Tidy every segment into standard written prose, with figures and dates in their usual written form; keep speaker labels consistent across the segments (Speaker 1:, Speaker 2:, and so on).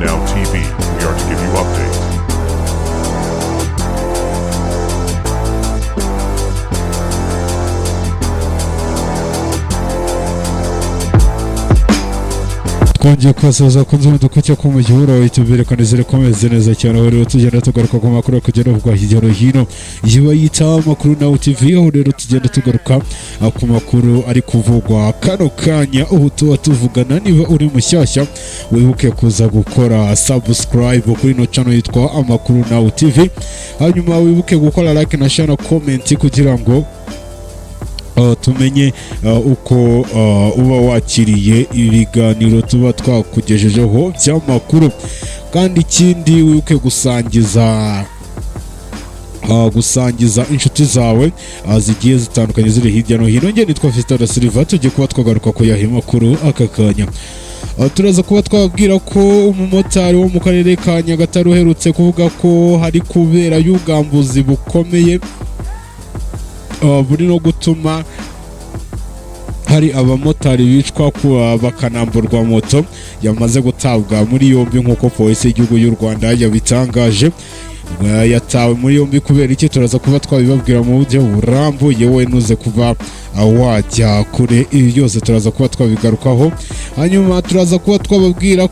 Speaker 1: Now TV, we are to give you updates.
Speaker 2: twongeye kubasoza kunze mudukucya ko mu gihura wituberekanizere komeze neza cyane aho rero tugenda tugaruka ku makuru kugera ubwa hirya no hino yiba yita Amakuru na TV aho rero tugenda tugaruka ku makuru ari kuvugwa kano kanya ubu tuba tuvugana niba uri mushyashya wibuke kuza gukora subscribe kuri no channel yitwa Amakuru na TV hanyuma wibuke gukora like na share na comment kugira ngo tumenye uko uba wakiriye ibiganiro tuba twakugejejeho by'amakuru kandi ikindi wibuke gusangiza inshuti zawe zigiye zitandukanye ziri hirya no hino. Nge nitwa Ufite Silva tugiye kuba twagaruka ku yahe makuru aka kanya. Turaza kuba twabwira ko umumotari wo mu karere ka NYAGATARE uherutse kuvuga ko hari kubera y'ubwambuzi bukomeye buri no gutuma hari abamotari bicwa bakanamburwa moto yamaze gutabwa muri yombi nk'uko polisi y'igihugu y'u Rwanda yabitangaje. Yatawe muri yombi kubera iki turaza kuba twabibabwira mu buryo burambuye we nuze kuba wajya kure ibi byose turaza kuba twabigarukaho. Hanyuma turaza kuba twababwira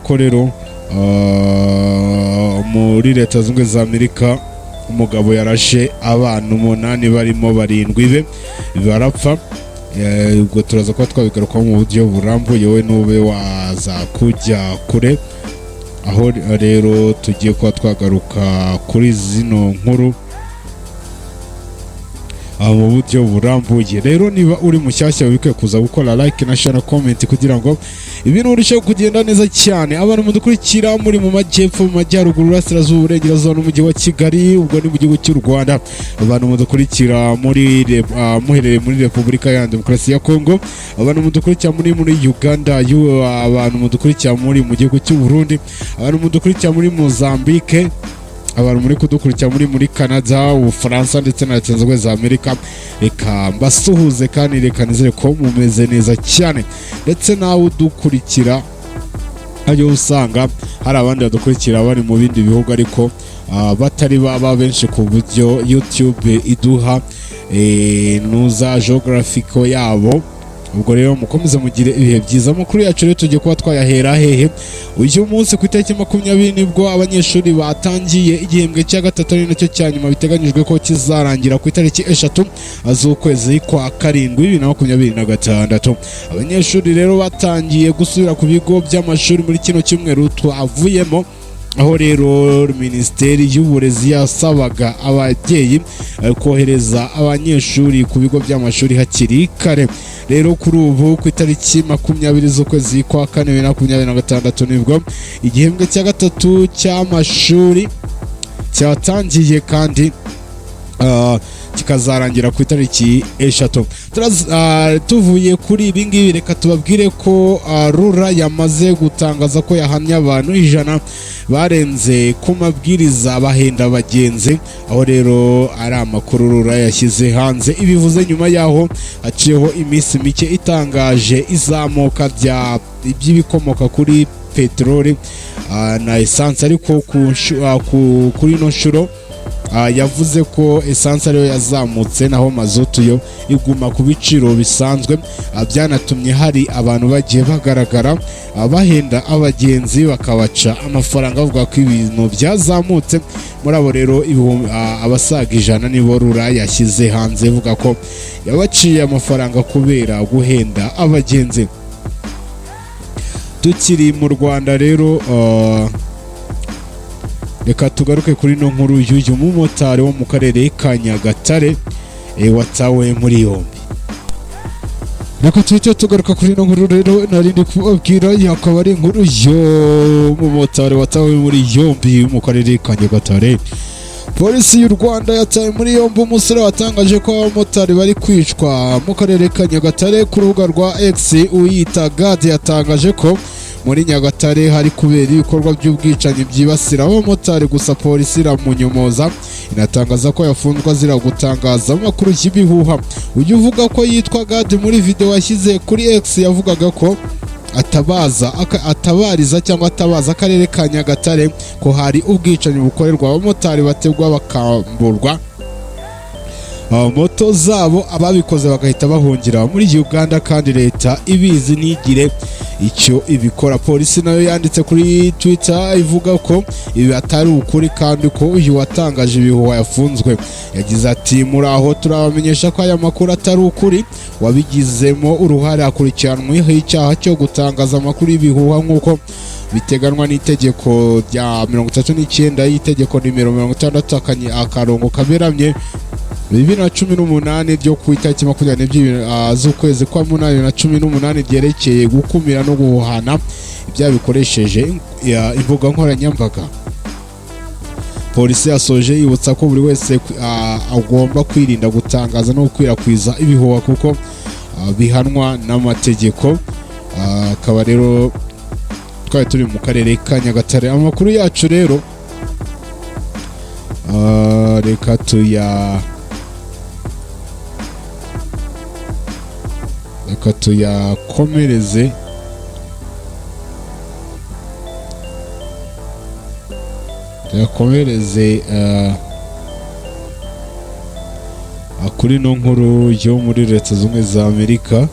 Speaker 2: ko rero muri Leta Zunze za Amerika umugabo yarashe abantu 8 barimo 7 be barapfa. Ubwo turaza kuba twabigarukaho mu buryo burambuye we nube waza kujya kure aho rero tugiye kuba twagaruka kuri zino nkuru mu buryo burambuye. Rero niba uri mushyashya wibuke kuza gukora like na share na comment kugira ngo ibintu birusheho kugenda neza cyane. Abantu mudukurikira muri mu majyepfo, mu majyaruguru, burasirazuba, uburengerazuba n'umujyi wa Kigali ubwo ni mu gihugu cy'u Rwanda. Abantu mudukurikira muherereye muri Repubulika ya Demokarasi ya Kongo, abantu mudukurikira muri Uganda, abantu mudukurikira mu gihugu cy'u Burundi, abantu mudukurikira muri Mozambique, abantu muri kudukurikira muri Canada, Ubufaransa ndetse na Leta Zunze za Amerika. Reka mbasuhuze kandi reka nizere ko mumeze neza cyane. Ndetse nawe udukurikira ayo usanga hari abandi badukurikira bari mu bindi bihugu ariko batari baba benshi ku buryo YouTube iduha nuza geographical yabo. Ubwo rero mukomeze mugire ibihe byiza. Amakuru yacu rero tugiye kuba twayahera hehe uyu munsi ku itariki 20 nibwo abanyeshuri batangiye igihembwe cya gatatu ari nacyo cya nyuma biteganyijwe ko kizarangira ku itariki 3 z'ukwezi kwa karindwi 2026. Abanyeshuri rero batangiye gusubira ku bigo by'amashuri muri kino cyumweru twavuyemo aho rero Minisiteri y'Uburezi yasabaga ababyeyi kohereza abanyeshuri ku bigo by'amashuri hakiri kare. Rero kuri ubu ku itariki 20 z'ukwezi kwa 4 2026 nibwo igihembwe cya gatatu cy'amashuri cyatangiye kandi kikazarangira ku itariki 3. Tuvuye kuri ibi ngibi reka tubabwire ko RURA yamaze gutangaza ko yahamya abantu 100 barenze ku mabwiriza bahenda abagenzi, aho rero ari amakuru RURA yashyize hanze. Ibivuze nyuma yaho haciyeho iminsi mike itangaje izamuka by'ibikomoka kuri peteroli na essence, ariko kuri no nshuro yavuze ko essence ariyo yazamutse naho mazutu yo iguma ku biciro bisanzwe. Byanatumye hari abantu bagiye bagaragara bahenda abagenzi bakabaca amafaranga bavuga ko ibintu byazamutse. Muri abo rero abasaga 100 nibo RURA yashyize hanze ivuga ko yabaciye amafaranga kubera guhenda abagenzi. Tukiri mu Rwanda rero reka tugaruke kuri no nkuru y'uyu mumotari wo mu karere ka NYAGATARE watawe muri yombi. Reka tugaruka kuri no nkuru rero narindi kubabwira yakaba ari inkuru yo mumotari watawe muri yombi mu karere ka NYAGATARE. Polisi y'u Rwanda yataye muri yombi umusore watangaje ko abamotari bari kwicwa mu karere ka NYAGATARE. Ku rubuga rwa X uyita Gade yatangaje ko muri Nyagatare hari kubera ibikorwa by'ubwicanyi byibasira abamotari, gusa polisi iramunyomoza inatangaza ko yafunzwe azira gutangaza amakuru y'ibihuha. Ujya uvuga ko yitwa Gade muri video yashyize kuri X yavugaga ko atabariza cyangwa atabaza akarere ka Nyagatare ko hari ubwicanyi bukorerwa abamotari bategwa bakamburwa moto zabo, ababikoze bagahita bahungira muri Uganda kandi leta ibizi nigire icyo ibikora. Polisi nayo yanditse kuri Twitter ivuga ko ibi atari ukuri kandi ko uyu watangaje ibihuha yafunzwe. Yagize ati muraho turabamenyesha ko aya makuru atari ukuri, wabigizemo uruhare akurikiranweho icyaha cyo gutangaza amakuru y'ibihuha nk'uko biteganwa n'itegeko rya 39 y'itegeko nimero 66 akarongo kaberamye 2018 ryo ku itariki 22 z'ukwezi kwa 8 ryerekeye gukumira no guhana ibyaha bikoresheje imbuga nkoranyambaga. Polisi yasoje yibutsa ko buri wese agomba kwirinda gutangaza no gukwirakwiza ibihuha kuko bihanwa n'amategeko. Akaba rero twari turi mu karere ka Nyagatare. Amakuru yacu rero reka tuyakomereze kuri no nkuru yo muri Leta Zunze za Amerika.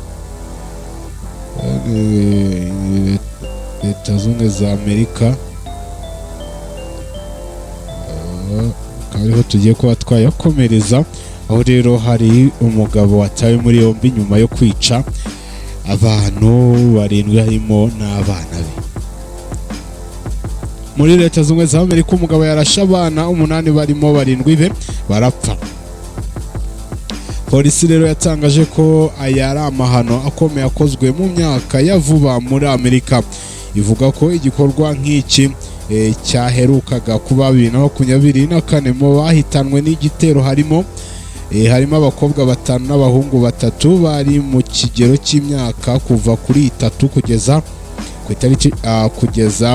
Speaker 2: Leta Zunze za Amerika kariho tugiye kuba twayakomereza, aho rero hari umugabo watawe muri yombi nyuma yo kwica abantu 7 harimo n'abana be. Muri Leta Zunze za Amerika umugabo yarashe abana 8 barimo 7 be barapfa. Polisi rero yatangaje ko aya ari amahano akomeye akozwe mu myaka ya vuba muri Amerika. Ivuga ko igikorwa nk'iki cyaherukaga kuba 2024 mu bahitanwe n'igitero harimo abakobwa 5 n'abahungu 3 bari mu kigero cy'imyaka kuva kuri 3 kugeza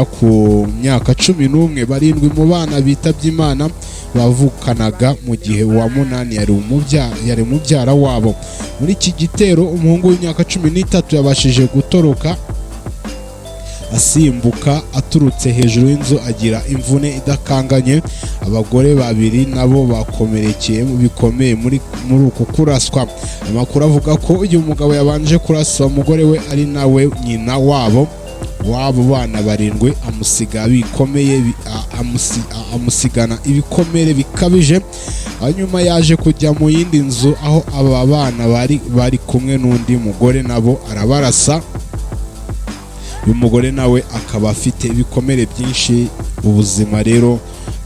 Speaker 2: ku myaka 11. 7 mu bana bitabye Imana bavukanaga mu gihe wa 8 yari mubyara wabo. Muri iki gitero umuhungu w'imyaka 13 yabashije gutoroka asimbuka aturutse hejuru y'inzu agira imvune idakanganye. Abagore 2 nabo bakomerekeye bikomeye muri uku kuraswa. Amakuru avuga ko uyu mugabo yabanje kurasa umugore we ari nawe nyina wabo bana 7 amusiga bikomeye amusigana ibikomere bikabije. Hanyuma yaje kujya mu yindi nzu aho aba bana bari kumwe n'undi mugore nabo arabarasa. Uyu mugore nawe akaba afite ibikomere byinshi, ubuzima rero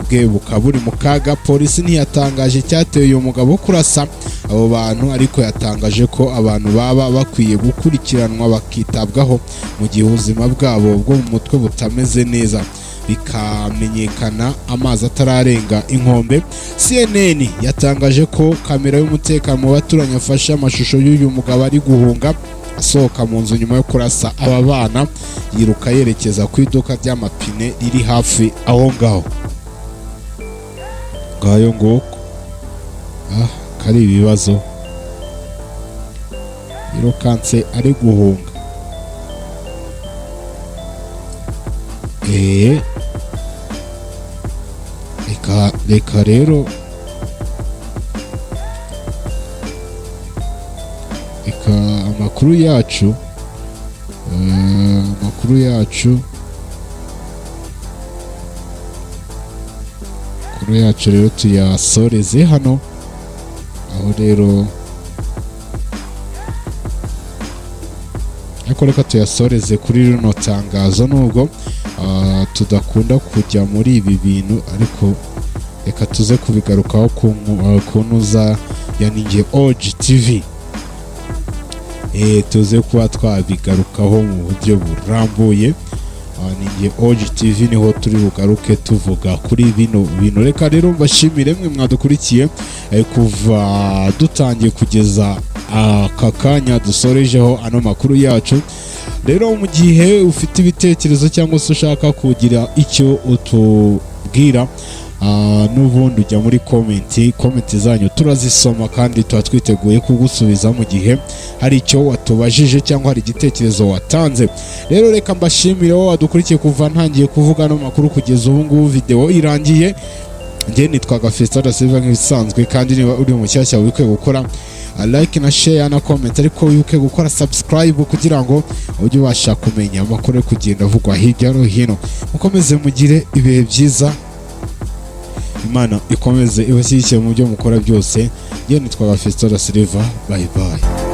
Speaker 2: bwe bukaba buri mu kaga. Polisi ntiyatangaje cyateye uyu mugabo kurasa abo bantu, ariko yatangaje ko abantu baba bakwiye gukurikiranwa bakitabwaho mu gihe ubuzima bwabo bwo mu mutwe butameze neza bikamenyekana amazi atararenga inkombe. CNN yatangaje ko kamera y'umutekano mu baturanyi afashe amashusho y'uyu mugabo ari guhunga asohoka mu nzu nyuma yo kurasa aba bana, yiruka yerekeza ku iduka ry'amapine riri hafi aho ngaho. Ngayo nguko kari ibibazo, yirukanse ari guhunga. Reka rero amakuru yacu rero tuyasoreze hano, aho rero ariko reka tuyasoreze kuri runo tangazo, nubwo tudakunda kujya muri ibi bintu, ariko reka tuze kubigarukaho ku ntuza ya Ninjye OG TV. Tuze kuba twabigarukaho mu buryo burambuye. Ninjye OG TV niho turi bugaruke tuvuga kuri bino bintu. Reka rero mbashimire mwe mwadukurikiye kuva dutangiye kugeza aka kanya dusorejeho ano makuru yacu. rero mu gihe ufite ibitekerezo cyangwa se ushaka kugira icyo utubwira, n'ubundi ujya muri komenti zanyu turazisoma kandi tuba twiteguye kugusubiza mu gihe hari icyo watubajije cyangwa hari igitekerezo watanze. Rero reka mbashimire wowe wadukurikiye kuva ntangiye kuvuga no makuru kugeza ubu ngubu video irangiye. Njye nitwaga Silva nk'ibisanzwe, kandi niba uri mushyashya wikwiye gukora like na share na comment, ariko wikwiye gukora subscribe kugira ngo ujye ubasha kumenya amakuru kugenda avugwa hirya no hino. Mukomeze mugire ibihe byiza, Imana ikomeze ibashyigikire mu byo mukora byose. Njye nitwaga Silva, bye bye.